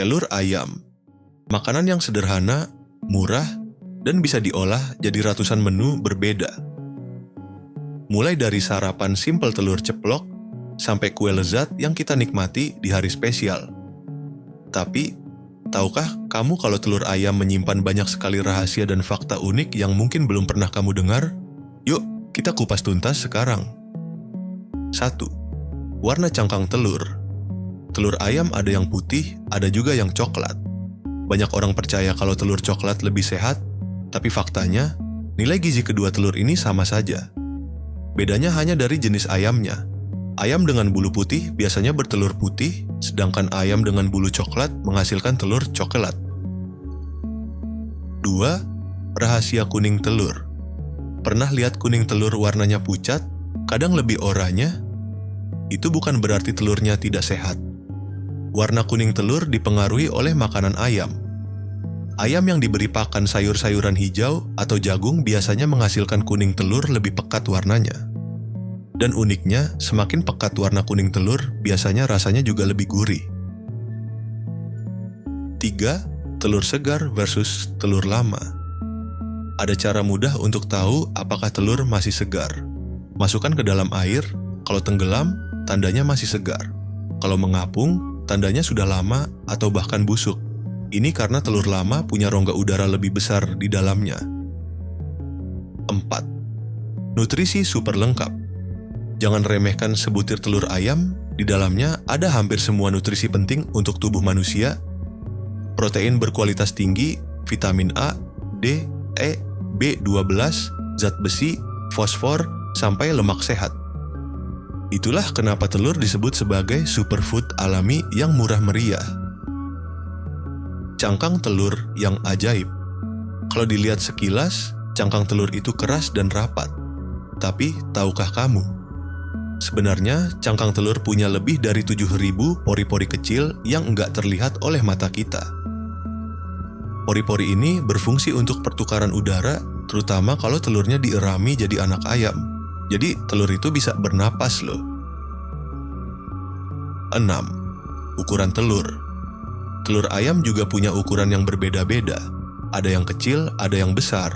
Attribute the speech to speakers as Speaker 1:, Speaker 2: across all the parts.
Speaker 1: Telur ayam. Makanan yang sederhana, murah, dan bisa diolah jadi ratusan menu berbeda. Mulai dari sarapan simpel telur ceplok, sampai kue lezat yang kita nikmati di hari spesial. Tapi, tahukah kamu kalau telur ayam menyimpan banyak sekali rahasia dan fakta unik yang mungkin belum pernah kamu dengar? Yuk, kita kupas tuntas sekarang. 1. Warna cangkang telur. Telur ayam ada yang putih, ada juga yang coklat. Banyak orang percaya kalau telur coklat lebih sehat, tapi faktanya, nilai gizi kedua telur ini sama saja. Bedanya hanya dari jenis ayamnya. Ayam dengan bulu putih biasanya bertelur putih, sedangkan ayam dengan bulu coklat menghasilkan telur coklat. 2. Rahasia kuning telur. Pernah lihat kuning telur warnanya pucat, kadang lebih oranye? Itu bukan berarti telurnya tidak sehat. Warna kuning telur dipengaruhi oleh makanan ayam. Ayam yang diberi pakan sayur-sayuran hijau atau jagung biasanya menghasilkan kuning telur lebih pekat warnanya. Dan uniknya, semakin pekat warna kuning telur, biasanya rasanya juga lebih gurih. 3. Telur segar versus telur lama. Ada cara mudah untuk tahu apakah telur masih segar. Masukkan ke dalam air, kalau tenggelam, tandanya masih segar. Kalau mengapung, tandanya sudah lama atau bahkan busuk. Ini karena telur lama punya rongga udara lebih besar di dalamnya. 4. Nutrisi super lengkap. Jangan remehkan sebutir telur ayam, di dalamnya ada hampir semua nutrisi penting untuk tubuh manusia. Protein berkualitas tinggi, vitamin A, D, E, B12, zat besi, fosfor, sampai lemak sehat. Itulah kenapa telur disebut sebagai superfood alami yang murah meriah. Cangkang telur yang ajaib. Kalau dilihat sekilas, cangkang telur itu keras dan rapat. Tapi, tahukah kamu? Sebenarnya, cangkang telur punya lebih dari 7.000 pori-pori kecil yang enggak terlihat oleh mata kita. Pori-pori ini berfungsi untuk pertukaran udara, terutama kalau telurnya dierami jadi anak ayam. Jadi, telur itu bisa bernapas loh. 6. Ukuran telur. Telur ayam juga punya ukuran yang berbeda-beda. Ada yang kecil, ada yang besar.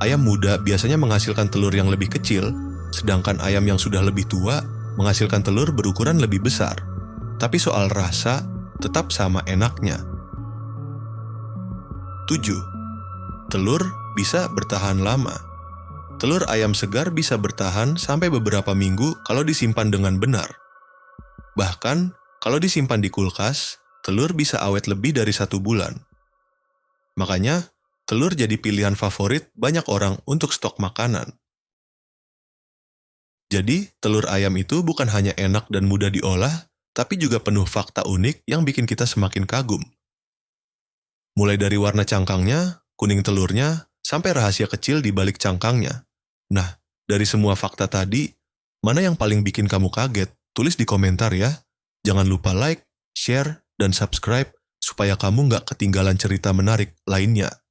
Speaker 1: Ayam muda biasanya menghasilkan telur yang lebih kecil, sedangkan ayam yang sudah lebih tua menghasilkan telur berukuran lebih besar. Tapi soal rasa, tetap sama enaknya. 7. Telur bisa bertahan lama. Telur ayam segar bisa bertahan sampai beberapa minggu kalau disimpan dengan benar. Bahkan, kalau disimpan di kulkas, telur bisa awet lebih dari 1 bulan. Makanya, telur jadi pilihan favorit banyak orang untuk stok makanan. Jadi, telur ayam itu bukan hanya enak dan mudah diolah, tapi juga penuh fakta unik yang bikin kita semakin kagum. Mulai dari warna cangkangnya, kuning telurnya, sampai rahasia kecil di balik cangkangnya. Nah, dari semua fakta tadi, mana yang paling bikin kamu kaget? Tulis di komentar ya. Jangan lupa like, share, dan subscribe supaya kamu nggak ketinggalan cerita menarik lainnya.